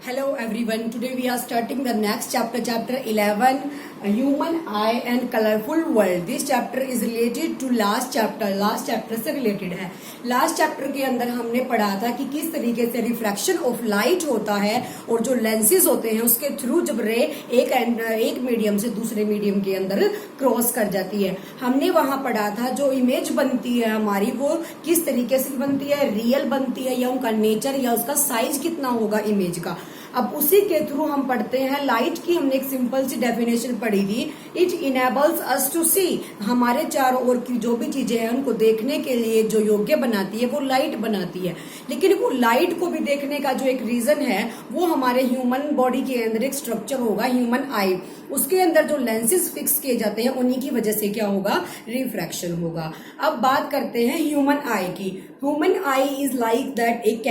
Hello everyone. Today we are starting the next chapter, chapter 11, Human Eye and Colorful World. This chapter is related to last chapter. Last chapter से related है. Last chapter के अंदर हमने पढ़ा था कि किस तरीके से रिफ्रैक्शन ऑफ लाइट होता है और जो लेंसेज होते हैं उसके थ्रू जब रे एक मीडियम से दूसरे मीडियम के अंदर क्रॉस कर जाती है. हमने वहां पढ़ा था जो इमेज बनती है हमारी वो किस तरीके से बनती है, रियल बनती है या उनका नेचर या उसका साइज कितना होगा इमेज का. अब उसी के थ्रू हम पढ़ते हैं लाइट की. हमने एक सिंपल सी डेफिनेशन पढ़ी थी. इट इनेबल्स अस टू सी. हमारे चारों ओर की जो भी चीजें हैं उनको देखने के लिए जो योग्य बनाती है वो लाइट बनाती है. लेकिन वो लाइट को भी देखने का जो एक रीजन है वो हमारे ह्यूमन बॉडी के अंदर एक स्ट्रक्चर होगा, ह्यूमन आई. उसके अंदर जो लेंसेज फिक्स किए जाते हैं उन्हीं की वजह से क्या होगा, रिफ्रैक्शन होगा. अब बात करते हैं ह्यूमन आई की. Human I is like that एक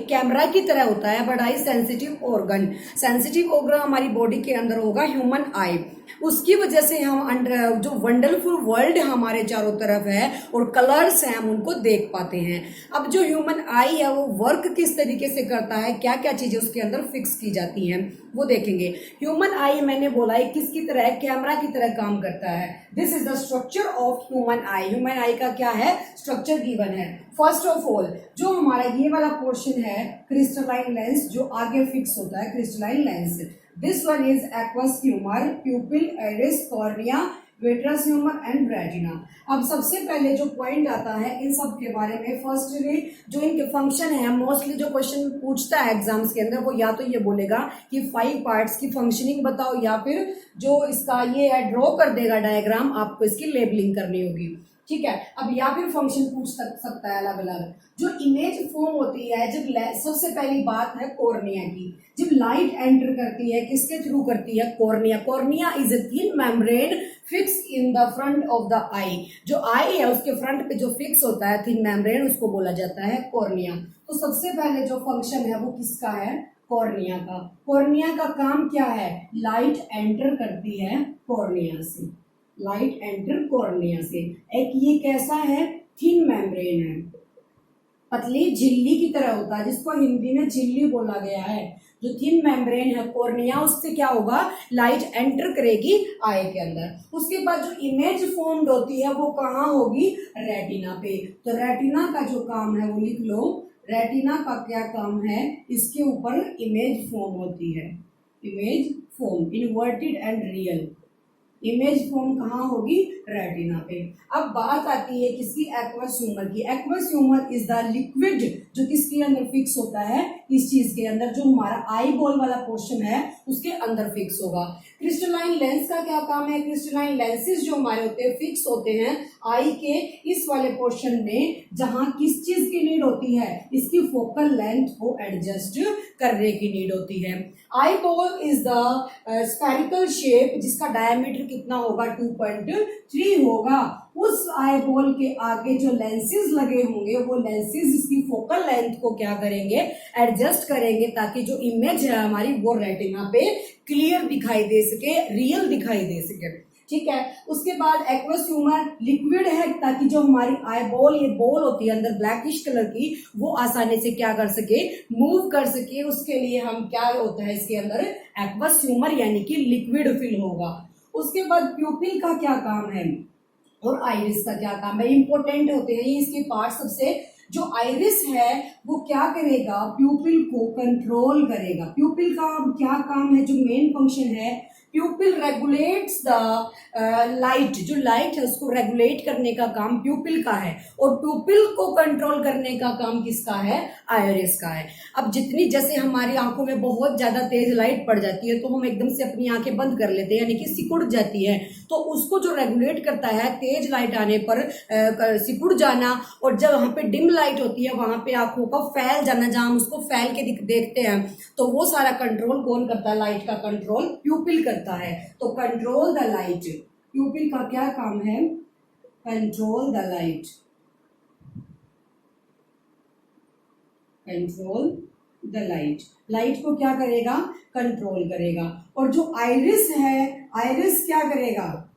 कैमरा की तरह होता है but I sensitive organ. Sensitive organ हमारी बॉडी के अंदर होगा ह्यूमन आई. उसकी वजह से हम जो वंडरफुल वर्ल्ड हमारे चारों तरफ है और कलर्स हैं हम उनको देख पाते हैं. अब जो ह्यूमन आई है वो वर्क किस तरीके से करता है, क्या क्या चीजें उसके अंदर फिक्स की जाती हैं वो देखेंगे. ह्यूमन आई मैंने बोला है किसकी तरह, कैमरा की तरह काम करता है. This is the structure of human I. Human आई का क्या है, स्ट्रक्चर गिवन है. फर्स्ट ऑफ ऑल जो हमारा ये वाला पोर्शन है क्रिस्टलाइन लेंस जो आगे फिक्स होता है, crystalline lens. This one is aqueous humour, प्यूपिल, iris, cornea, vitreous humour and retina. अब सबसे पहले जो पॉइंट आता है इन सब के बारे में, फर्स्टली जो इनके फंक्शन है, मोस्टली जो क्वेश्चन पूछता है एग्जाम्स के अंदर वो या तो ये बोलेगा कि 5 पार्ट्स की फंक्शनिंग बताओ या फिर जो इसका ये ड्रॉ कर देगा डायग्राम, आपको इसकी लेबलिंग करनी होगी. ठीक है. अब या फिर फंक्शन पूछ सकता है अलग अलग. जो इमेज फॉर्म होती है जब सबसे पहली बात है कॉर्निया की. जब लाइट एंटर करती है किसके थ्रू करती है, cornea. Cornea is a thin membrane fix in the front of the eye. जो आई है उसके फ्रंट पे जो फिक्स होता है थिन मेम्ब्रेन उसको बोला जाता है कॉर्निया. तो सबसे पहले जो फंक्शन है वो किसका है, कॉर्निया का. कॉर्निया का काम क्या है, लाइट एंटर करती है कॉर्निया से. लाइट एंटर कॉर्निया से. एक ये कैसा है, थिन मेम्ब्रेन है, पतली झिल्ली की तरह होता है जिसको हिंदी में झिल्ली बोला गया है. जो थिन मेम्ब्रेन है कॉर्निया उससे क्या होगा, लाइट एंटर करेगी आई के अंदर. उसके बाद जो इमेज फॉर्म्ड होती है वो कहाँ होगी, रेटिना पे. तो रेटिना का जो काम है वो लिख लो. रेटिना का क्या काम है, इसके ऊपर इमेज फॉर्म होती है. Image form inverted and real. Image form कहाँ होगी, रेटिना पे. अब बात आती है किसकी, एक्वस ह्यूमर की. Aqueous humour is the liquid जो किसके अंदर फिक्स होता है, इस चीज के अंदर जो हमारा आई बॉल वाला पोर्शन है उसके अंदर फिक्स होगा. क्रिस्टलाइन लेंस का क्या काम है, क्रिस्टलाइन लेंसेज जो हमारे होते हैं फिक्स होते हैं आई के इस वाले पोर्शन में जहां किस चीज की नीड होती है, इसकी फोकल लेंथ को एडजस्ट करने की नीड होती है. Eye ball is the spherical shape जिसका डायमीटर कितना होगा, 2.3 होगा. उस आई बॉल के आगे जो लेंसेज लगे होंगे वो लेंसेज इसकी फोकल लेंथ को क्या करेंगे, एडजस्ट करेंगे ताकि जो इमेज है हमारी वो रेटिना पे क्लियर दिखाई दे सके, रियल दिखाई दे सके. ठीक है. उसके बाद एक्वस ह्यूमर लिक्विड है ताकि जो हमारी आई बॉल, ये बॉल होती है अंदर ब्लैकिश कलर की, वो आसानी से क्या कर सके, मूव कर सके. उसके लिए हम क्या होता है इसके अंदर, एक्वस ह्यूमर यानी कि लिक्विड फिल होगा. उसके बाद प्यूपिल का क्या काम है और आइरिस का क्या काम है, इंपॉर्टेंट होते हैं ये इसके पार्ट सबसे. जो आइरिस है वो क्या करेगा, प्यूपिल को कंट्रोल करेगा. प्यूपिल का क्या काम है, जो मेन फंक्शन है, प्यूपिल रेगुलेट्स द लाइट. जो लाइट है उसको रेगुलेट करने का काम प्यूपिल का है और प्यूपिल को कंट्रोल करने का काम किसका है, आइरिस का है. अब जितनी जैसे हमारी आंखों में बहुत ज्यादा तेज लाइट पड़ जाती है तो हम एकदम से अपनी आंखें बंद कर लेते हैं यानी कि सिकुड़ जाती है. तो उसको जो रेगुलेट करता है तेज लाइट आने पर सिकुड़ जाना, और जब वहां पे डिम लाइट होती है वहां पे आंखों का फैल जाना, जहां हम उसको फैल के देखते हैं, तो वो सारा कंट्रोल कौन करता है, लाइट का कंट्रोल प्यूपिल करता है. तो कंट्रोल द लाइट. प्यूपिल का क्या काम है, control the light. Control the light. Light को क्या करेगा, कंट्रोल करेगा. और जो आइरिस है, आइरिस क्या करेगा,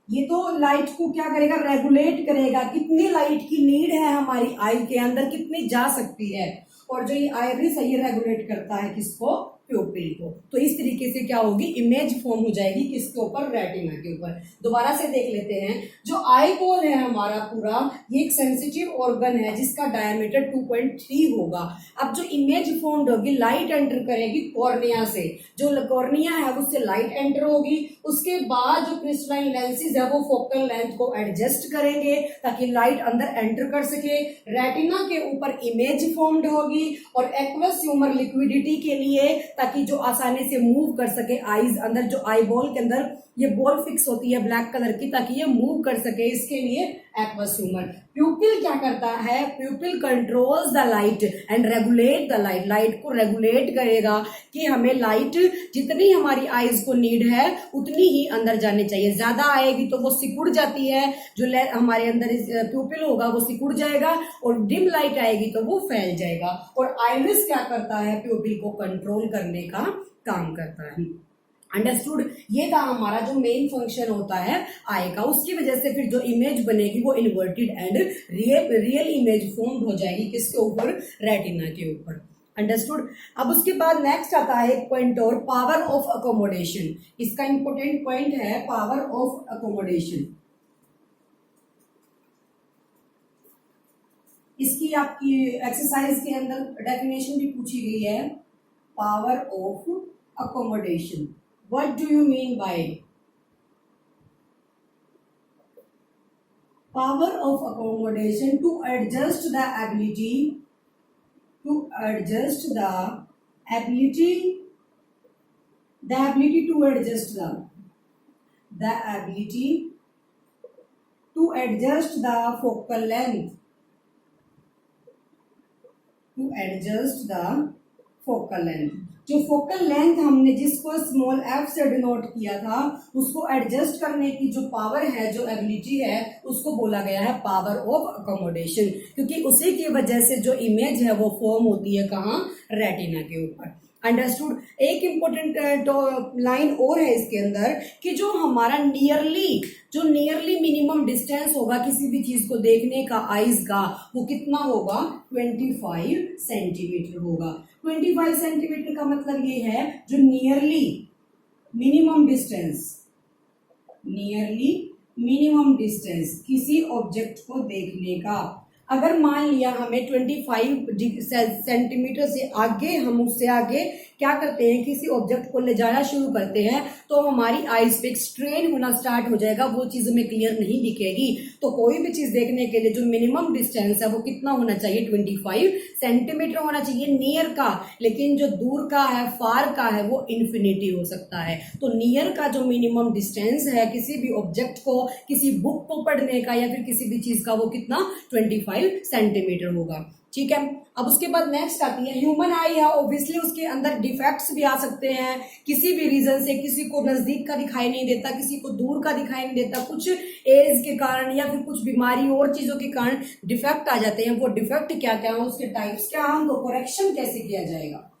ये तो लाइट को क्या करेगा, रेगुलेट करेगा. कितनी लाइट की नीड है हमारी आई के अंदर, कितनी जा सकती है. और जो ये आइरिस है ये रेगुलेट करता है किसको, प्यूपिल को। तो इस तरीके से क्या होगी, इमेज फॉर्म हो जाएगी किसके ऊपर, रेटिना के ऊपर। दोबारा से देख लेते हैं, जो आई बॉल है हमारा पूरा, ये एक सेंसिटिव ऑर्गन है जिसका डायमीटर 2.3 होगा। अब जो इमेज फॉर्म होगी, लाइट एंटर करेगी कॉर्निया से, जो कॉर्निया है उससे लाइट एंटर होगी, उसके बाद जो क्रिस्टलाइन लेंसेज है वो फोकल लेंथ को एडजस्ट करेंगे ताकि लाइट अंदर एंटर कर सके। रेटिना के ऊपर इमेज फॉर्म्ड होगी और एक्वस ह्यूमर लिक्विडिटी के लिए, ताकि जो आसानी से मूव कर सके आईज अंदर, जो आई बॉल के अंदर ये बॉल फिक्स होती है ब्लैक कलर की, ताकि ये मूव कर सके, इसके लिए एक्वस ह्यूमर। प्यूपिल क्या करता है, प्यूपिल controls the light and regulate the light, light को रेगुलेट करेगा कि हमें लाइट जितनी हमारी आईज को नीड है उतनी ही अंदर जानी चाहिए। ज्यादा आएगी तो वो सिकुड़ जाती है, जो हमारे अंदर प्यूपिल होगा वो सिकुड़ जाएगा, और डिम लाइट आएगी तो वो फैल जाएगा। और आइरिस क्या करता है, प्यूपिल को कंट्रोल करने का काम करता है। अंडरस्टूड, ये था हमारा जो मेन फंक्शन होता है आई का। उसकी वजह से फिर जो इमेज बनेगी वो inverted and real image form हो जाएगी किसके ऊपर, रेटिना के ऊपर। अंडरस्टूड। अब उसके बाद नेक्स्ट आता है एक पॉइंट और, पावर ऑफ अकोमोडेशन। इसका इंपोर्टेंट पॉइंट है पावर ऑफ अकोमोडेशन। इसकी आपकी एक्सरसाइज के अंदर डेफिनेशन भी पूछी गई है, power of accommodation. What do you mean by power of accommodation? To adjust the ability to adjust the ability to adjust the ability to adjust the focal length, to adjust the focal length। जो focal length हमने जिसको small F से denote किया था, उसको adjust करने की जो पावर है, जो एबिलिटी है, उसको बोला गया है पावर ऑफ अकोमोडेशन, क्योंकि उसी की वजह से जो इमेज है वो फॉर्म होती है कहाँ, रेटिना के ऊपर। अंडरस्टूड। एक इम्पोर्टेंट लाइन और है इसके अंदर कि जो हमारा नियरली मिनिमम डिस्टेंस होगा किसी भी चीज को देखने का आईज का, वो कितना होगा, 25 सेंटीमीटर होगा। 25 सेंटीमीटर का मतलब ये है जो नियरली मिनिमम डिस्टेंस किसी ऑब्जेक्ट को देखने का। अगर मान लिया हमें 25 सेंटीमीटर से आगे, हम उससे आगे क्या करते हैं, किसी ऑब्जेक्ट को ले जाना शुरू करते हैं, तो हमारी आईज पे स्ट्रेन होना स्टार्ट हो जाएगा, वो चीज हमें क्लियर नहीं दिखेगी। तो कोई भी चीज देखने के लिए जो मिनिमम डिस्टेंस है वो कितना होना चाहिए, 25 सेंटीमीटर होना चाहिए नियर का। लेकिन जो दूर का है, फार का है, वो इन्फिनिटी हो सकता है। तो नियर का जो मिनिमम डिस्टेंस है किसी भी ऑब्जेक्ट को, किसी बुक को पढ़ने का या फिर किसी भी चीज का, वो कितना, 25 सेंटीमीटर होगा। ठीक है। अब उसके बाद नेक्स्ट आती है ह्यूमन आई है। ऑब्वियसली उसके अंदर डिफेक्ट्स भी आ सकते हैं किसी भी रीजन से, किसी को नजदीक का दिखाई नहीं देता, किसी को दूर का दिखाई नहीं देता, कुछ एज के कारण या फिर कुछ बीमारी और चीजों के कारण डिफेक्ट आ जाते हैं। वो डिफेक्ट क्या क्या है, उसके टाइप्स क्या हैं, उनको करेक्शन कैसे किया जाएगा।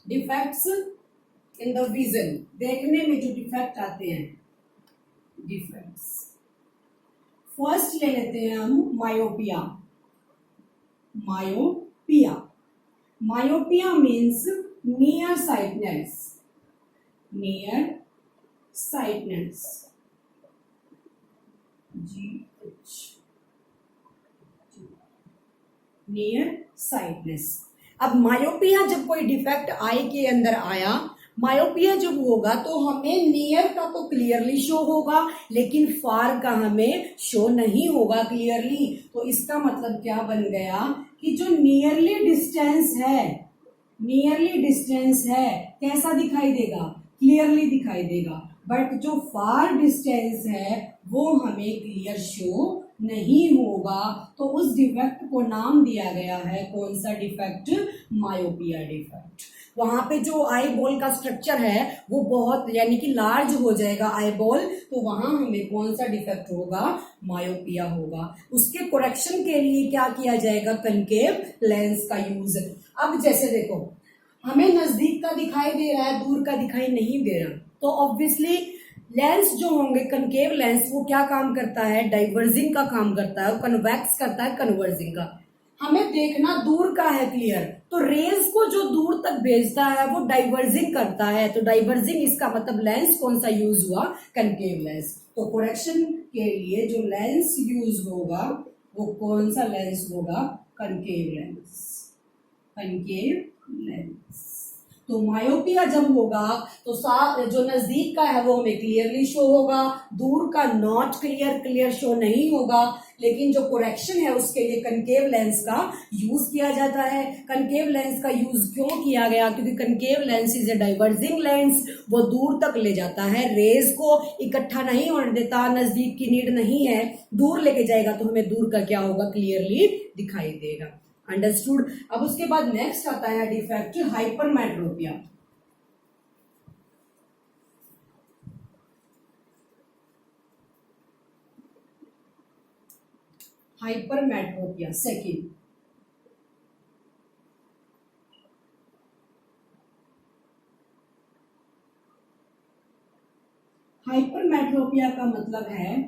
डिफेक्ट्स इन द विजन, देखने में जो डिफेक्ट आते हैं, डिफेक्ट्स। फर्स्ट ले लेते हैं हम myopia. Myopia means near sightedness, near sightedness. अब मायोपिया जब कोई डिफेक्ट आई के अंदर आया, मायोपिया जब होगा तो हमें नियर का तो क्लियरली शो होगा, लेकिन फार का हमें शो नहीं होगा क्लियरली। तो इसका मतलब क्या बन गया कि जो नियरली डिस्टेंस है कैसा दिखाई देगा, क्लियरली दिखाई देगा। बट जो फार डिस्टेंस है वो हमें क्लियर शो नहीं होगा। तो उस डिफेक्ट को नाम दिया गया है, कौन सा डिफेक्ट, मायोपिया डिफेक्ट। वहां पे जो आई बॉल का स्ट्रक्चर है वो बहुत यानी कि लार्ज हो जाएगा आई बॉल, तो वहां हमें कौन सा डिफेक्ट होगा, मायोपिया होगा। उसके करेक्शन के लिए क्या किया जाएगा, कनकेव लेंस का यूज। अब जैसे देखो हमें नजदीक का दिखाई दे रहा है, दूर का दिखाई नहीं दे रहा, तो ऑब्वियसली लेंस जो होंगे कनकेव लेंस वो क्या काम करता है, डाइवर्जिंग का काम करता है, कन्वेक्स करता है कन्वर्जिंग का। हमें देखना दूर का है क्लियर, तो रेज को जो दूर तक भेजता है वो डाइवर्जिंग करता है, तो डाइवर्जिंग इसका मतलब लेंस कौन सा यूज हुआ, कनकेव लेंस। तो करेक्शन के लिए जो लेंस यूज होगा वो कौन सा लेंस होगा, कनकेव लेंस, कनकेव लेंस। तो मायोपिया जब होगा तो जो नजदीक का है वो हमें क्लियरली शो होगा, दूर का नॉट क्लियर शो नहीं होगा। लेकिन जो करेक्शन है उसके लिए कनकेव लेंस का यूज किया जाता है। कनकेव लेंस का यूज क्यों किया गया, क्योंकि concave lens is a diverging lens, वो दूर तक ले जाता है, रेज को इकट्ठा नहीं होने देता, नजदीक की नीड नहीं है, दूर लेके जाएगा तो हमें दूर का क्या होगा, क्लियरली दिखाई देगा। अंडरस्टूड। अब उसके बाद नेक्स्ट आता है defect hypermetropia. Hypermetropia second, hypermetropia का मतलब है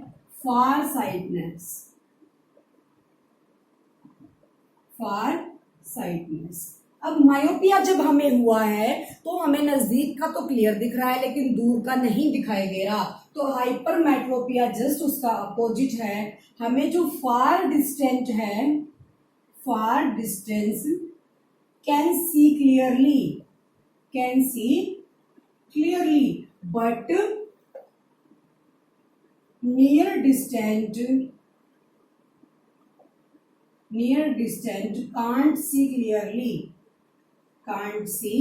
फार साइटनेस, फार साइटनेस। अब मायोपिया जब हमें हुआ है तो हमें नजदीक का तो क्लियर दिख रहा है लेकिन दूर का नहीं दिखाई दे रहा, तो हाइपरमेट्रोपिया जस्ट उसका अपोजिट है। हमें जो फार डिस्टेंट है, फार distance can see clearly, can see clearly, but near distant can't see clearly, can't see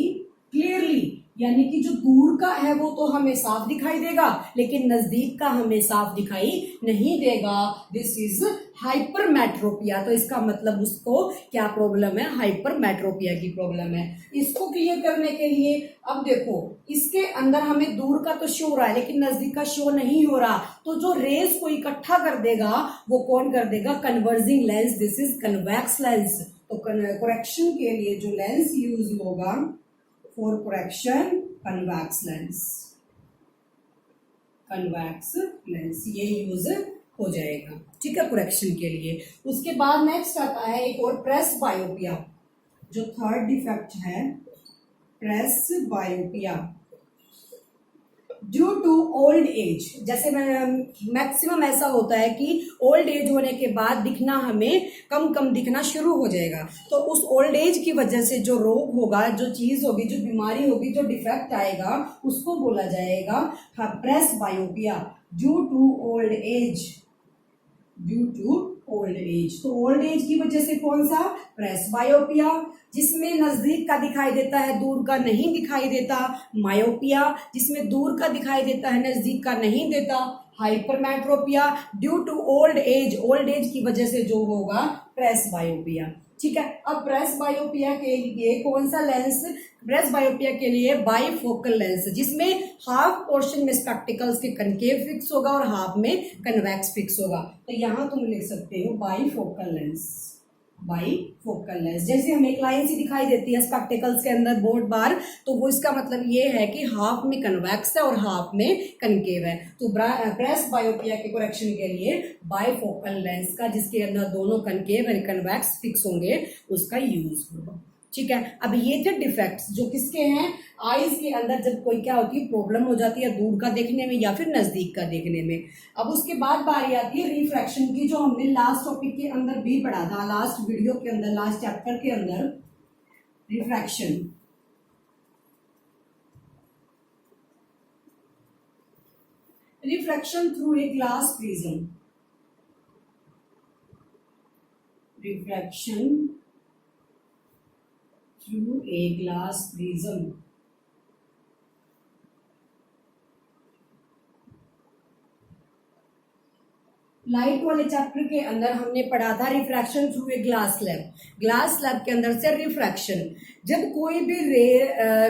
clearly, यानी कि जो दूर का है वो तो हमें साफ दिखाई देगा लेकिन नजदीक का हमें साफ दिखाई नहीं देगा। This is hypermetropia. तो इसका मतलब उसको क्या प्रॉब्लम है, हाइपरमेट्रोपिया की प्रॉब्लम है। इसको क्लियर करने के लिए अब देखो इसके अंदर हमें दूर का तो शो हो रहा है लेकिन नजदीक का शो नहीं हो रहा, तो जो रेज को इकट्ठा कर देगा वो कौन कर देगा, converging lens, this is convex lens. तो करेक्शन के लिए जो लेंस यूज होगा for correction, convex lens, convex lens ये यूज हो जाएगा, ठीक है, करेक्शन के लिए। उसके बाद नेक्स्ट आता है एक और प्रेस बायोपिया, जो थर्ड डिफेक्ट है, presbyopia due to old age. जैसे मैक्सिमम ऐसा होता है कि ओल्ड एज होने के बाद दिखना हमें कम कम दिखना शुरू हो जाएगा, तो उस ओल्ड एज की वजह से जो रोग होगा, जो चीज होगी, जो बीमारी होगी, जो डिफेक्ट आएगा उसको बोला जाएगा presbyopia due to old age, due to old age. तो ओल्ड एज की वजह से कौन सा, प्रेस बायोपिया, जिसमें नजदीक का दिखाई देता है दूर का नहीं दिखाई देता, मायोपिया जिसमें दूर का दिखाई देता है नजदीक का नहीं देता, hypermetropia due to old age, old age की वजह से जो होगा प्रेस बायोपिया, ठीक है। अब प्रेस बायोपिया के लिए कौन सा लेंस, प्रेस बायोपिया के लिए बाईफोकल लेंस, जिसमें हाफ पोर्शन में स्पेक्टिकल्स के कनकेव फिक्स होगा और हाफ में कन्वेक्स फिक्स होगा। तो यहां तुम लिख सकते हो बाईफोकल लेंस, बाईफोकल लेंस। जैसे हमें एक लाइन सी दिखाई देती है स्पेक्टिकल्स के अंदर बोर्ड बार, तो वो इसका मतलब ये है कि हाफ में कन्वेक्स है और हाफ में कनकेव है। तो प्रेस बायोपिया के करेक्शन के लिए बाईफोकल लेंस का, जिसके अंदर दोनों कनकेव और कन्वेक्स फिक्स होंगे, उसका यूज होगा, ठीक है। अब ये थे डिफेक्ट्स जो किसके हैं, आईज के अंदर जब कोई क्या होती है, प्रॉब्लम हो जाती है दूर का देखने में या फिर नजदीक का देखने में। अब उसके बाद बारी आती है रिफ्रैक्शन की, जो हमने लास्ट टॉपिक के अंदर भी पढ़ा था, लास्ट वीडियो के अंदर, लास्ट चैप्टर के अंदर, refraction. Refraction through a glass prism, refraction through a glass prism। Light वाले चैप्टर के अंदर हमने पढ़ा था refraction through a glass slab. Glass slab के अंदर से रिफ्रैक्शन, जब कोई भी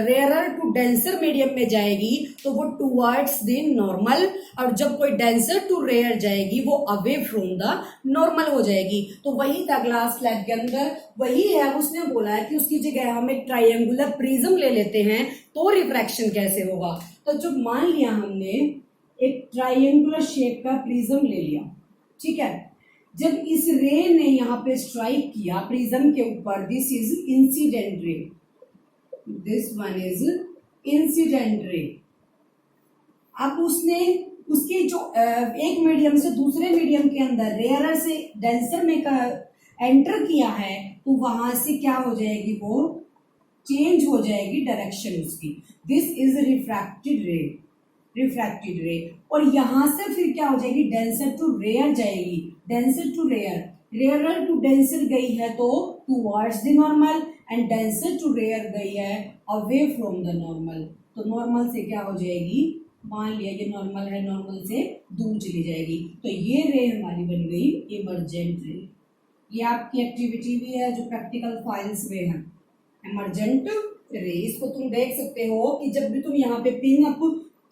रेयरर टू डेंसर मीडियम में जाएगी तो वो टूवर्ड्स द नॉर्मल, और जब कोई डेंसर टू रेयर जाएगी वो अवे फ्रॉम द नॉर्मल हो जाएगी। तो वही था ग्लास स्लैब के अंदर, वही है। उसने बोला है कि उसकी जगह हम एक ट्रायंगुलर प्रिज्म ले लेते हैं तो रिफ्रैक्शन कैसे होगा। तो जब मान लिया हमने एक ट्राइंगुलर शेप का प्रिज्म ले लिया, ठीक है। जब इस रे ने यहाँ पे स्ट्राइक किया प्रिज्म के ऊपर, this is incident ray, this one is incident ray. अब उसने उसके जो एक मीडियम से दूसरे मीडियम के अंदर रेयरर से डेंसर में एंटर किया है, तो वहां से क्या हो जाएगी, वो चेंज हो जाएगी डायरेक्शन उसकी। This is refracted ray, refracted ray. और यहां से फिर क्या हो जाएगी, डेंसर टू रेयर जाएगी, denser to rare, rarer to denser गई है तो towards the normal, and denser to rare गई है अवे फ्रॉम द नॉर्मल, तो नॉर्मल से क्या हो जाएगी, मान लिया ये नॉर्मल है, नॉर्मल से दूर चली जाएगी, तो ये रे हमारी बन गई इमर्जेंट रे। ये आपकी एक्टिविटी भी है जो प्रैक्टिकल फाइल्स में है, इमर्जेंट रे। इसको तुम देख सकते हो कि जब भी तुम यहाँ पे पिन अप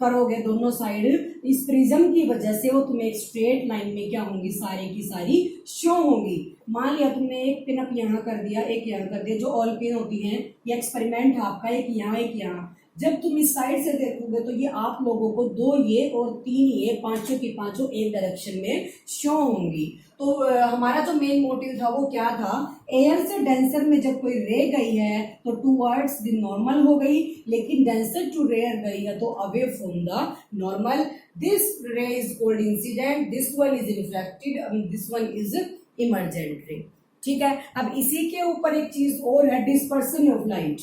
करोगे दोनों साइड, इस प्रिज्म की वजह से वो तुम्हें एक स्ट्रेट लाइन में क्या होंगी, सारी की सारी शो होंगी। मान लिया तुमने एक पिन अप यहाँ कर दिया, एक यहाँ कर दिया, जो ऑल पिन होती हैं, ये एक्सपेरिमेंट आपका, एक यहाँ एक यहाँ। जब तुम इस साइड से देखोगे तो ये आप लोगों को दो ये और तीन ये, पांचों की पांचों एक डायरेक्शन में शो होंगी। तो हमारा जो मेन मोटिव था वो क्या था, एयर से डेंसर में जब कोई रे गई है तो टूवर्ड्स द नॉर्मल हो गई, लेकिन डेंसर टू रेयर गई है तो away from the normal. This ray is called incident, this one is reflected, this one is emergent ray, ठीक है। अब इसी के ऊपर एक चीज और है, dispersion of light,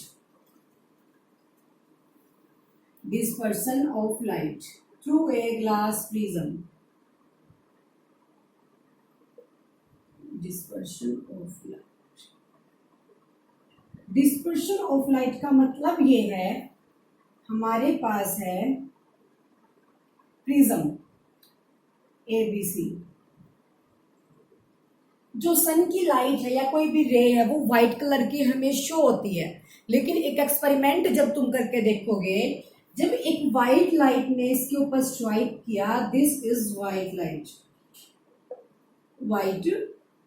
dispersion of light through a glass prism, dispersion of light, dispersion of light का मतलब ये है, हमारे पास है प्रिज्म ABC, जो सन की लाइट है या कोई भी रे है वो व्हाइट कलर की हमें शो होती है, लेकिन एक एक्सपेरिमेंट जब तुम करके देखोगे, जब एक व्हाइट लाइट ने इसके ऊपर स्ट्राइक किया, this is white light, white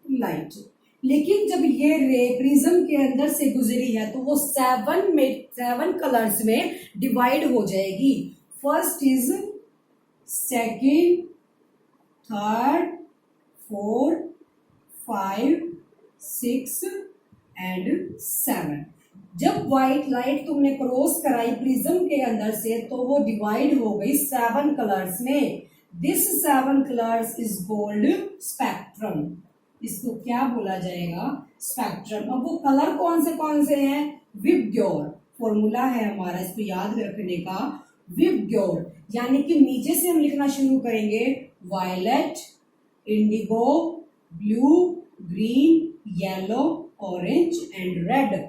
light, लेकिन जब ये रे प्रिज्म के अंदर से गुजरी है तो वो सेवन कलर्स में डिवाइड हो जाएगी। First is second, third, fourth, 5, 6 and 7। जब व्हाइट लाइट तुमने क्रॉस कराई प्रिज्म के अंदर से तो वो डिवाइड हो गई 7 कलर्स में। This 7 colours is called spectrum, इसको क्या बोला जाएगा, स्पेक्ट्रम। अब वो कलर कौन से हैं, विबग्योर, फॉर्मूला है हमारा इसको याद रखने का, विबग्योर, यानी कि नीचे से हम लिखना शुरू करेंगे, violet, indigo, blue, green, yellow, orange and red.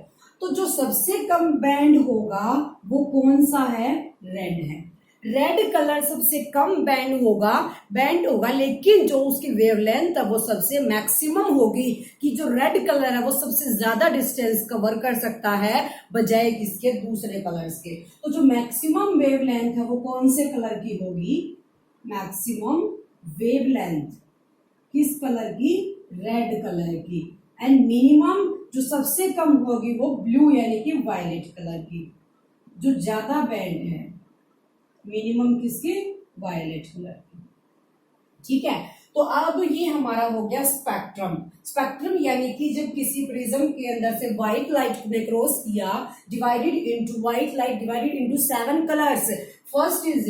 तो जो सबसे कम बैंड होगा वो कौन सा है, रेड है। रेड कलर सबसे कम बैंड होगा, लेकिन जो उसकी वेवलेंथ है वो सबसे मैक्सिमम होगी, कि जो रेड कलर है वो सबसे ज्यादा डिस्टेंस कवर कर सकता है बजाय किसके, दूसरे कलर्स के। तो जो मैक्सिमम वेवलेंथ है वो कौन से कलर की होगी, मैक्सिमम वेवलेंथ किस कलर की, रेड कलर की। एंड मिनिमम जो सबसे कम होगी वो ब्लू यानी कि वायलेट कलर की। जो ज्यादा बैंड है मिनिमम किसके, वायलेट कलर की, ठीक है। तो अब ये हमारा हो गया स्पेक्ट्रम। स्पेक्ट्रम यानी कि जब किसी प्रिज्म के अंदर से व्हाइट लाइट ने क्रॉस किया, divided into white light divided into 7 colours. First is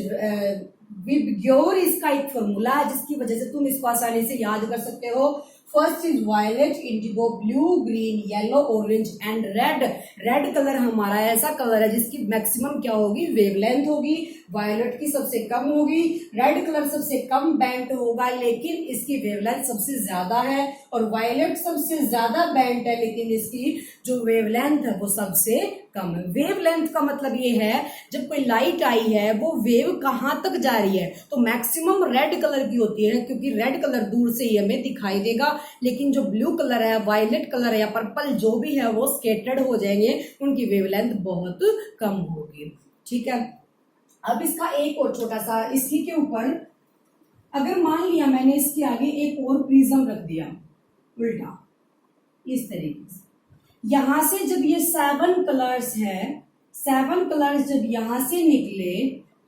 VIBGYOR, इसका एक फॉर्मूला है जिसकी वजह से तुम इसको आसानी से याद कर सकते हो। First is violet, indigo, blue, green, yellow, orange and red. Red colour हमारा ऐसा कलर है जिसकी मैक्सिमम क्या होगी, वेवलेंथ होगी, वायलेट की सबसे कम होगी, रेड कलर सबसे कम बैंड होगा लेकिन इसकी वेवलेंथ सबसे ज्यादा है, और वायलेट सबसे ज्यादा बैंड है लेकिन इसकी जो वेवलेंथ है वो सबसे कम है। वेवलेंथ का मतलब ये है जब कोई लाइट आई है वो वेव कहां तक जा रही है, तो मैक्सिमम रेड कलर की होती है क्योंकि रेड कलर दूर से ही हमें दिखाई देगा, लेकिन जो ब्लू कलर है, वायलेट कलर है या पर्पल जो भी है वो स्केटर्ड हो जाएंगे, उनकी वेवलेंथ बहुत कम होगी, ठीक है। अब इसका एक और छोटा सा, इसी के ऊपर अगर मान लिया मैंने इसके आगे एक और प्रिज्म रख दिया उल्टा इस तरीके से, यहां से जब ये 7 कलर्स है, 7 कलर्स जब यहां से निकले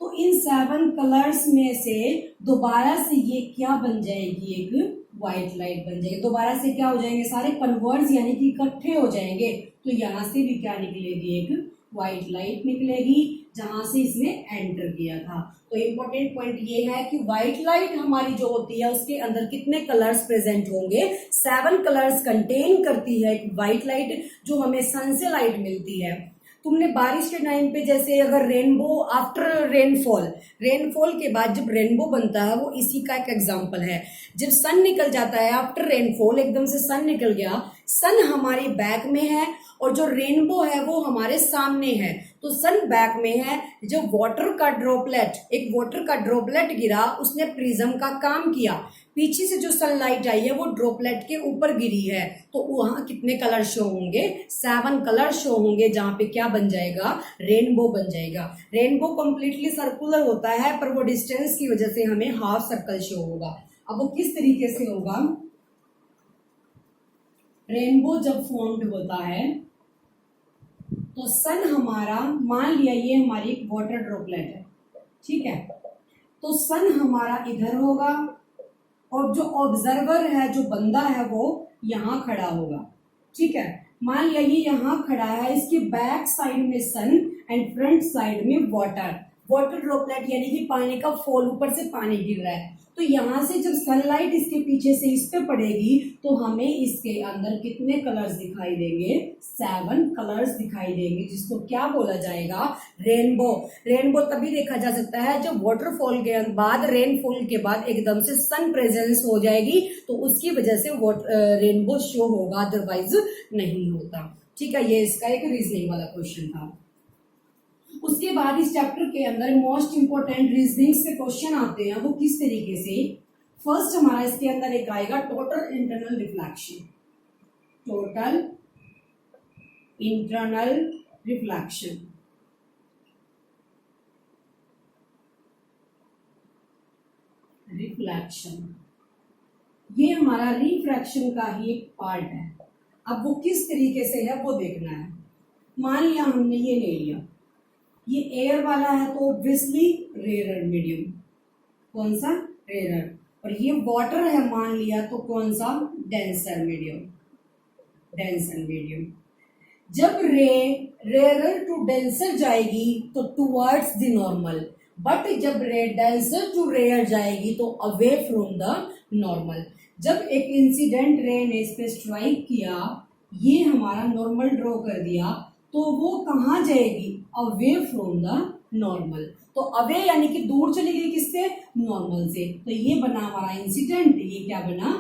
तो इन 7 कलर्स में से दोबारा से ये क्या बन जाएगी, एक व्हाइट लाइट बन जाएगी। दोबारा से क्या हो जाएंगे, सारे कन्वर्ज यानी कि इकट्ठे हो जाएंगे। तो यहाँ से भी क्या निकलेगी, एक व्हाइट लाइट निकलेगी जहां से इसने एंटर किया था। तो इम्पोर्टेंट पॉइंट ये है कि व्हाइट लाइट हमारी जो होती है उसके अंदर कितने कलर्स प्रेजेंट होंगे, 7 कलर्स कंटेन करती है एक व्हाइट लाइट जो हमें सन से लाइट मिलती है। तुमने बारिश के टाइम पे जैसे अगर रेनबो आफ्टर रेनफॉल के बाद जब रेनबो बनता है वो इसी का एक एग्जांपल है। जब सन निकल जाता है आफ्टर रेनफॉल, एकदम से सन निकल गया, सन हमारी बैक में है और जो रेनबो है वो हमारे सामने है। तो सन बैक में है, जो वाटर का ड्रॉपलेट गिरा उसने प्रिज्म का काम किया, पीछे से जो सनलाइट आई है वो ड्रॉपलेट के ऊपर गिरी है। तो वहां कितने कलर शो होंगे, 7 कलर शो होंगे जहां पे क्या बन जाएगा, रेनबो बन जाएगा। रेनबो कंप्लीटली सर्कुलर होता है पर वो डिस्टेंस की वजह से हमें हाफ सर्कल शो होगा। अब वो किस तरीके से होगा, रेनबो जब फॉर्म्ड होता है तो सन हमारा, मान लिया ये हमारी एक वाटर ड्रॉपलेट है, ठीक है, तो सन हमारा इधर होगा और जो ऑब्जर्वर है, जो बंदा है वो यहाँ खड़ा होगा, ठीक है। मान लिया ये यहाँ खड़ा है, इसके बैक साइड में सन एंड फ्रंट साइड में वाटर ड्रॉपलेट यानी कि पानी का फॉल, ऊपर से पानी गिर रहा है। तो यहाँ से जब सनलाइट इसके पीछे से इस पे पड़ेगी तो हमें इसके अंदर कितने कलर्स दिखाई देंगे, 7 कलर्स दिखाई देंगे, जिसको क्या बोला जाएगा, रेनबो। रेनबो तभी देखा जा सकता है जब वाटरफॉल के बाद, रेनफॉल के बाद एकदम से सन प्रेजेंस हो जाएगी तो उसकी वजह से रेनबो शो होगा, अदरवाइज नहीं होता। ठीक है, ये इसका एक रीजनिंग वाला क्वेश्चन था। उसके बाद इस चैप्टर के अंदर मोस्ट इंपोर्टेंट रीजनिंग के क्वेश्चन आते हैं, वो किस तरीके से। फर्स्ट हमारा इसके अंदर एक आएगा total internal reflection. Total internal reflection, ये हमारा रिफ्रैक्शन का ही एक पार्ट है। अब वो किस तरीके से है वो देखना है। मान लिया हमने ये ले लिया, ये एयर वाला है तो ऑब्वियसली रेयर मीडियम, कौन सा, रेयर। और ये वाटर है मान लिया तो कौन सा, डेंसर मीडियम। जब रेयर टू डेंसर जाएगी तो टुवर्ड्स द नॉर्मल, बट जब डेंसर टू रेयर जाएगी तो अवे फ्रॉम द नॉर्मल। जब एक इंसिडेंट रे ने इस पे स्ट्राइक किया, ये हमारा नॉर्मल ड्रॉ कर दिया, तो वो कहाँ जाएगी, अवे फ्रॉम द नॉर्मल। तो अवे यानी कि दूर चली गई किससे, नॉर्मल से। तो ये बना हमारा इंसिडेंट, ये क्या बना,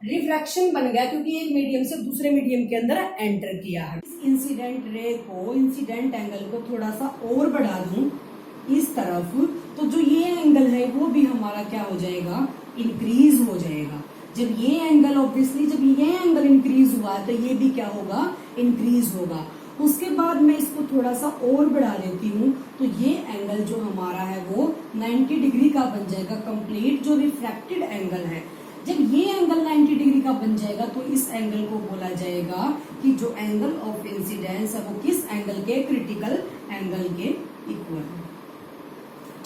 रिफ्रैक्शन बन गया क्योंकि एक मीडियम से दूसरे मीडियम के अंदर एंटर किया है। इस इंसिडेंट रे को, इंसिडेंट एंगल को थोड़ा सा और बढ़ा दूं इस तरफ, तो जो ये एंगल है वो भी हमारा क्या हो जाएगा, इंक्रीज हो जाएगा। जब ये एंगल, ऑब्वियसली जब ये एंगल इंक्रीज हुआ तो ये भी क्या होगा, इंक्रीज होगा। उसके बाद मैं इसको थोड़ा सा और बढ़ा देती हूँ तो ये एंगल जो हमारा है वो 90 डिग्री का बन जाएगा, कंप्लीट जो रिफ्रैक्टेड एंगल है। जब ये एंगल 90 डिग्री का बन जाएगा तो इस एंगल को बोला जाएगा कि जो एंगल ऑफ इंसिडेंस है वो किस एंगल के, क्रिटिकल एंगल के इक्वल है।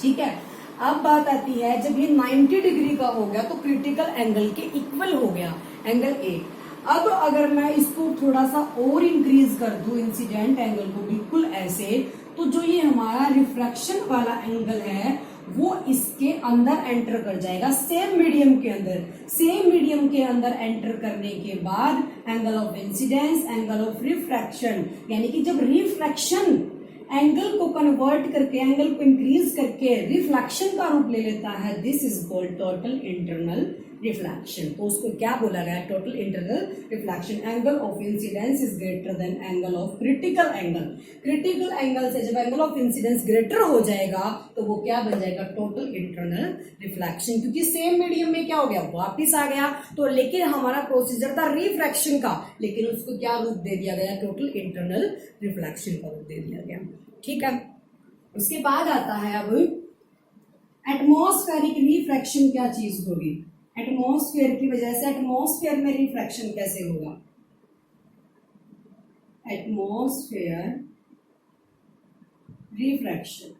ठीक है, अब बात आती है जब ये 90 डिग्री का हो गया तो क्रिटिकल एंगल के इक्वल हो गया एंगल ए। अब अगर मैं इसको थोड़ा सा और इंक्रीज कर दूं, इंसिडेंट एंगल को बिल्कुल ऐसे, तो जो ये हमारा रिफ्रैक्शन वाला एंगल है वो इसके अंदर एंटर कर जाएगा, सेम मीडियम के अंदर एंटर करने के बाद angle of incidence, angle of refraction, यानी कि जब रिफ्रैक्शन एंगल को कन्वर्ट करके, एंगल को इंक्रीज करके रिफ्लेक्शन का रूप ले लेता है, this is called total internal reflection. तो उसको क्या बोला गया, total internal reflection. Angle of incidence is greater than angle of critical angle. Critical angle से जब एंगल ऑफ इंसिडेंस ग्रेटर हो जाएगा तो वो क्या बन जाएगा, टोटल इंटरनल रिफ्लेक्शन, क्योंकि सेम मीडियम में क्या हो गया, वापिस आ गया। तो लेकिन हमारा प्रोसीजर था रिफ्रैक्शन का, लेकिन उसको क्या रूप दे दिया गया, टोटल इंटरनल रिफ्लेक्शन का रूप दे दिया गया। ठीक है, उसके बाद आता है अब एटमॉस्फेरिक रिफ्रैक्शन क्या चीज होगी। एटमॉस्फेयर की वजह से एटमॉस्फेयर में रिफ्रैक्शन कैसे होगा, एटमॉस्फेयर रिफ्रैक्शन।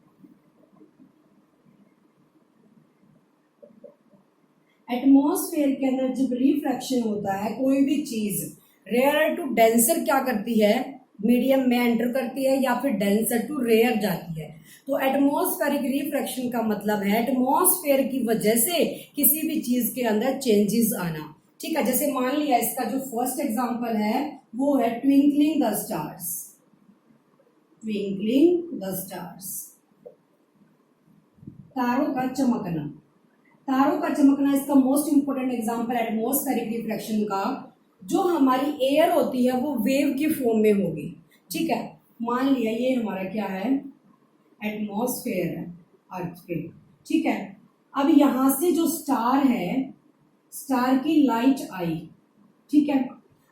एटमॉस्फेयर के अंदर जब रिफ्रैक्शन होता है, कोई भी चीज रेयर टू डेंसर क्या करती है, मीडियम में एंटर करती है या फिर डेंसर टू रेयर जाती है। तो एटमॉस्फेरिक रिफ्रैक्शन का मतलब है एटमॉस्फेयर की वजह से किसी भी चीज के अंदर चेंजेस आना। ठीक है, जैसे मान लिया इसका जो फर्स्ट एग्जांपल है वो है twinkling the stars. Twinkling the stars, तारों का चमकना। तारों का चमकना इसका most important example atmospheric refraction का। जो हमारी एयर होती है वो वेव की फॉर्म में होगी। ठीक है, मान लिया ये हमारा क्या है, एटमॉस्फेयर है अर्थ पे। ठीक है, अब यहां से जो स्टार है, स्टार की लाइट आई। ठीक है,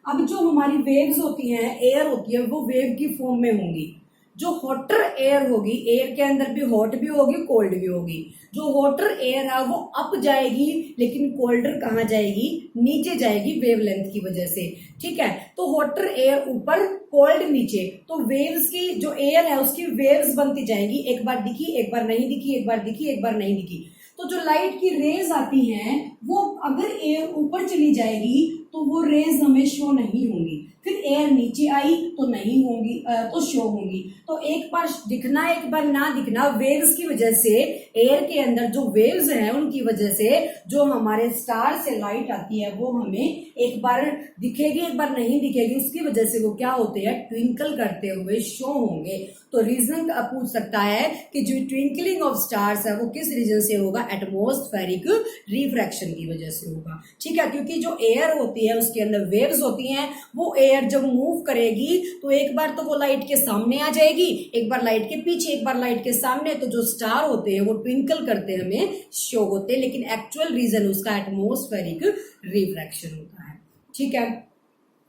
अब जो हमारी वेव्स होती हैं, एयर होती है, वो वेव की फॉर्म में होंगी। जो हॉटर एयर होगी, एयर के अंदर भी हॉट भी होगी, कोल्ड भी होगी। जो हॉटर एयर है वो अप जाएगी, लेकिन कोल्डर कहाँ जाएगी, नीचे जाएगी वेवलेंथ की वजह से। ठीक है, तो हॉटर एयर ऊपर, कोल्ड नीचे, तो वेव्स की जो एयर है उसकी वेव्स बनती जाएंगी। एक बार दिखी, एक बार नहीं दिखी, एक बार दिखी, एक बार नहीं दिखी। तो जो लाइट की रेज आती हैं वो अगर एयर ऊपर चली जाएगी तो वो रेज हमें शो नहीं होंगी। फिर एयर नीचे आई तो नहीं होंगी, तो शो होंगी। तो एक बार दिखना एक बार ना दिखना, वेव्स की वजह से, एयर के अंदर जो वेव्स हैं उनकी वजह से जो हमारे स्टार से लाइट आती है वो हमें एक बार दिखेगी एक बार नहीं दिखेगी। उसकी वजह से वो क्या होते हैं, ट्विंकल करते हुए शो होंगे। तो रीजन पूछ सकता है कि जो ट्विंकलिंग ऑफ स्टार्स है वो किस रीजन से होगा, एटमॉस्फेरिक रिफ्रैक्शन की वजह से होगा। ठीक है, क्योंकि जो एयर होती है उसके अंदर वेव्स होती हैं, वो एयर जब मूव करेगी तो एक बार तो वो लाइट के सामने आ जाएगी, एक बार लाइट के पीछे, एक बार लाइट के सामने। तो जो स्टार होते हैं वो ट्विंकल करते हमें शो होते हैं, लेकिन एक्चुअल रीजन उसका एटमॉस्फेरिक रिफ्रैक्शन होता है। ठीक है,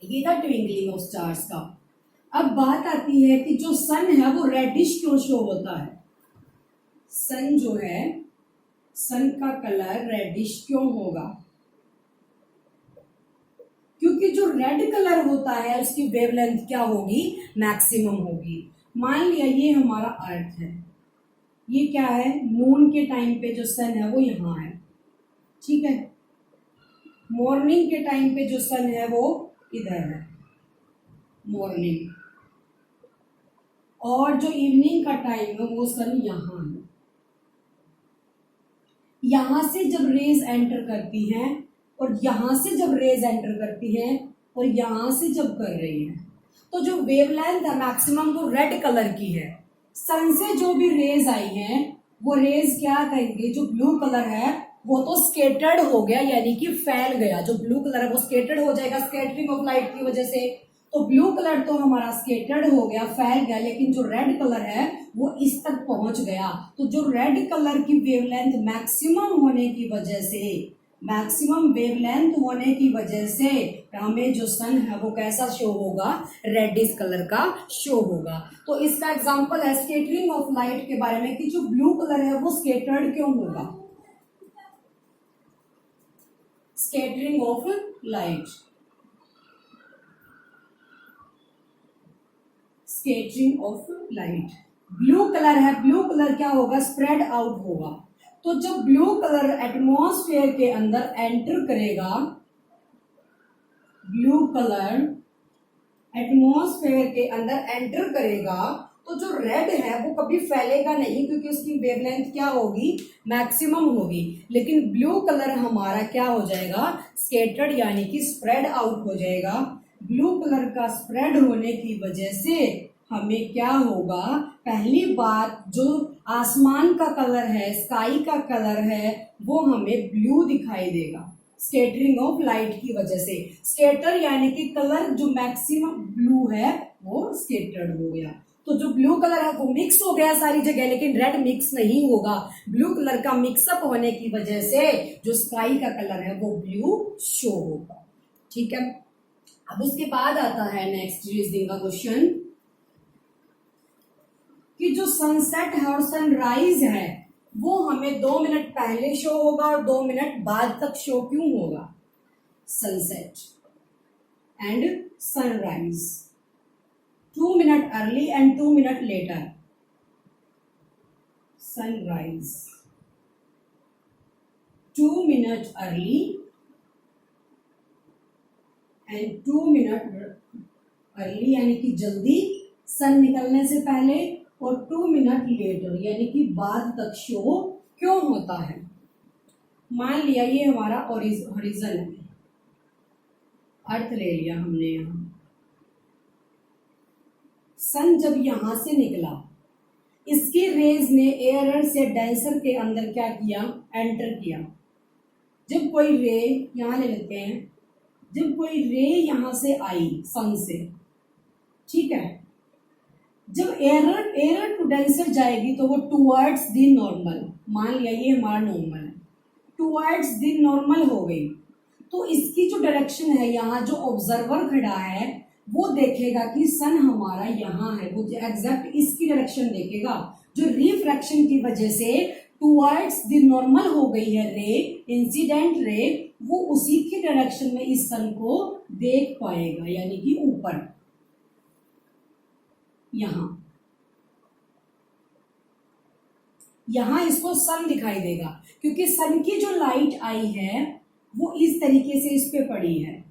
ये था ट्विंकलिंग ऑफ स्टार्स का। अब बात आती है कि जो सन है वो रेडिश क्यों शो होता है। सन जो है, सन का कलर रेडिश क्यों होगा, क्योंकि जो रेड कलर होता है उसकी वेवलेंथ क्या होगी, मैक्सिमम होगी। मान लिया ये हमारा अर्थ है, ये क्या है, मून के टाइम पे जो सन है वो यहाँ है। ठीक है, मॉर्निंग के टाइम पे जो सन है वो इधर है, मॉर्निंग। और जो इवनिंग का टाइम है वो सन यहाँ है। यहां से जब रेज एंटर करती हैं और यहां से जब रेज एंटर करती हैं और यहां से जब कर रही है, तो जो वेवलेंथ है मैक्सिमम वो रेड कलर की है। सन से जो भी रेज आई हैं वो रेज क्या करेंगे, जो ब्लू कलर है वो तो स्केटर्ड हो गया, यानी कि फैल गया। जो ब्लू कलर है वो स्केटर्ड हो जाएगा स्कैटरिंग ऑफ लाइट की वजह से। तो ब्लू कलर तो हमारा स्केटर्ड हो गया, फैल गया, लेकिन जो रेड कलर है वो इस तक पहुंच गया। तो जो रेड कलर की वेवलेंथ मैक्सिमम होने की वजह से, मैक्सिमम वेवलेंथ होने की वजह से हमें जो सन है वो कैसा शो होगा, रेडिश कलर का शो होगा। तो इसका एग्जांपल है स्केटरिंग ऑफ लाइट के बारे में कि जो ब्लू कलर है वो स्केटर्ड क्यों होगा, scattering of light, scattering of light. Blue colour है, ब्लू कलर क्या होगा, स्प्रेड आउट होगा। तो जब ब्लू कलर एटमॉस्फेयर के अंदर एंटर करेगा, ब्लू कलर एटमॉस्फेयर के अंदर एंटर करेगा, तो जो रेड है वो कभी फैलेगा नहीं, क्योंकि उसकी वेवलेंथ क्या होगी, मैक्सिमम होगी। लेकिन ब्लू कलर हमारा क्या हो जाएगा, स्केटर्ड, यानी कि स्प्रेड आउट हो जाएगा। ब्लू कलर का स्प्रेड होने की वजह से हमें क्या होगा, पहली बात जो आसमान का कलर है, स्काई का कलर है, वो हमें ब्लू दिखाई देगा स्केटरिंग ऑफ लाइट की वजह से। स्केटर यानी कि कलर जो मैक्सिमम ब्लू है वो स्केटर्ड हो गया। तो जो ब्लू कलर है वो मिक्स हो गया सारी जगह, लेकिन रेड मिक्स नहीं होगा। ब्लू कलर का मिक्सअप होने की वजह से जो स्काई का कलर है वो ब्लू शो होगा। ठीक है, अब उसके बाद आता है नेक्स्ट रीजनिंग का क्वेश्चन कि जो सनसेट है और सनराइज है वो हमें 2 मिनट पहले शो होगा और 2 मिनट बाद तक शो क्यों होगा। Sunset and sunrise 2 minute early and 2 minute later. sunrise 2 minutes early and 2 minutes early यानी कि जल्दी सन निकलने से पहले, और 2 मिनट लेटर यानी कि बाद तक शो क्यों होता है। मान लिया ये हमारा हॉरिजन है, अर्थ ले लिया हमने यहाँ। सन जब यहां से निकला, इसके रेज ने एयर से डेंसर के अंदर क्या किया, एंटर किया। जब कोई रे, यहां ले लेते हैं, जब कोई रे यहां से आई सन से, ठीक है, जब एयर टू डेंसर जाएगी तो वो टुवर्ड्स द नॉर्मल, मान लिया ये हमारा नॉर्मल है, टुवर्ड्स द नॉर्मल हो गई, तो इसकी जो डायरेक्शन है, यहाँ जो ऑब्जर्वर खड़ा है वो देखेगा कि सन हमारा यहाँ है, वो एग्जैक्ट इसकी डायरेक्शन देखेगा। जो रिफ्रैक्शन की वजह से टुवर्ड्स द नॉर्मल हो गई है रे, इंसिडेंट रे, वो उसी की डायरेक्शन में इस सन को देख पाएगा, यानी कि ऊपर यहां इसको सन दिखाई देगा, क्योंकि सन की जो लाइट आई है वो इस तरीके से इस पे पड़ी है।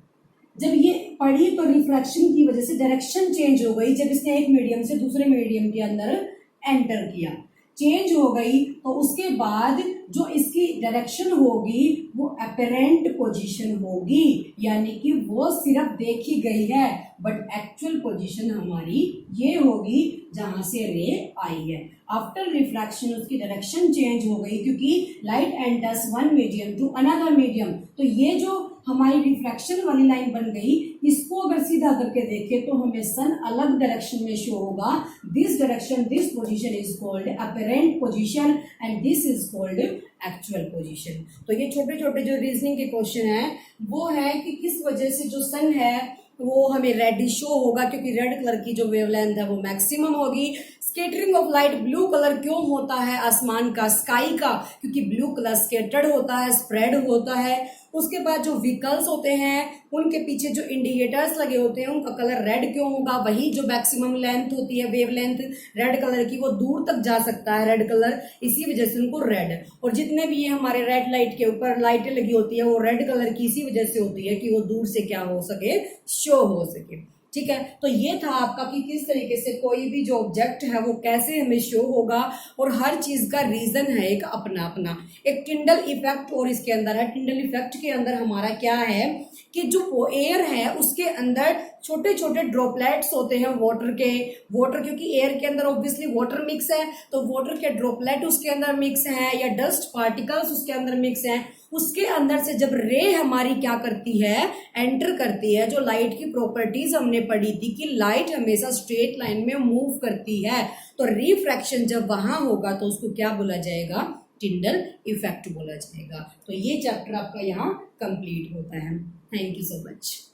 जब ये पड़ी तो रिफ्रैक्शन की वजह से डायरेक्शन चेंज हो गई। जब इसने एक मीडियम से दूसरे मीडियम के अंदर एंटर किया, चेंज हो गई, तो उसके बाद जो इसकी डायरेक्शन होगी वो अपेरेंट पोजीशन होगी, यानी कि वो सिर्फ देखी गई है, बट एक्चुअल पोजीशन हमारी ये होगी जहां से रे आई है। आफ्टर रिफ्रैक्शन उसकी डायरेक्शन चेंज हो गई, क्योंकि light enters one medium to another medium, तो ये जो हमारी रिफ्रैक्शन वाली लाइन बन गई, इसको अगर सीधा करके देखें तो हमें सन अलग डायरेक्शन में शो होगा। This direction, this position is called apparent position and this is called actual position. तो ये छोटे छोटे जो रीजनिंग के क्वेश्चन है वो है कि किस वजह से जो सन है वो हमें रेड शो होगा, क्योंकि रेड कलर की जो वेवलेंथ है वो मैक्सिमम होगी। Scattering of light blue colour क्यों होता है आसमान का, स्काई का, क्योंकि ब्लू कलर स्केटर्ड होता है, स्प्रेड होता है। उसके बाद जो व्हीकल्स होते हैं उनके पीछे जो इंडिकेटर्स लगे होते हैं उनका कलर रेड क्यों होगा, वही जो मैक्सिमम लेंथ होती है वेवलेंथ रेड कलर की, वो दूर तक जा सकता है रेड कलर, इसी वजह से उनको रेड। और जितने भी ये हमारे रेड लाइट के ऊपर लाइटें लगी होती है वो रेड कलर की इसी वजह से होती है कि वो दूर से क्या हो सके, शो हो सके। ठीक है, तो ये था आपका कि किस तरीके से कोई भी जो ऑब्जेक्ट है वो कैसे हमें शो होगा, और हर चीज का रीजन है एक अपना अपना। एक टिंडल इफेक्ट और इसके अंदर है। टिंडल इफेक्ट के अंदर हमारा क्या है कि जो एयर है उसके अंदर छोटे छोटे ड्रॉपलेट्स होते हैं वाटर क्योंकि एयर के अंदर ऑब्वियसली वाटर मिक्स है, तो वाटर के ड्रॉपलेट उसके अंदर मिक्स है या डस्ट पार्टिकल्स उसके अंदर मिक्स है। उसके अंदर से जब रे हमारी क्या करती है, एंटर करती है। जो लाइट की प्रॉपर्टीज हमने पढ़ी थी कि लाइट हमेशा स्ट्रेट लाइन में मूव करती है, तो रिफ्रैक्शन जब वहां होगा तो उसको क्या बोला जाएगा, टिंडल इफेक्ट बोला जाएगा। तो ये चैप्टर आपका यहाँ कंप्लीट होता है। Thank you so much.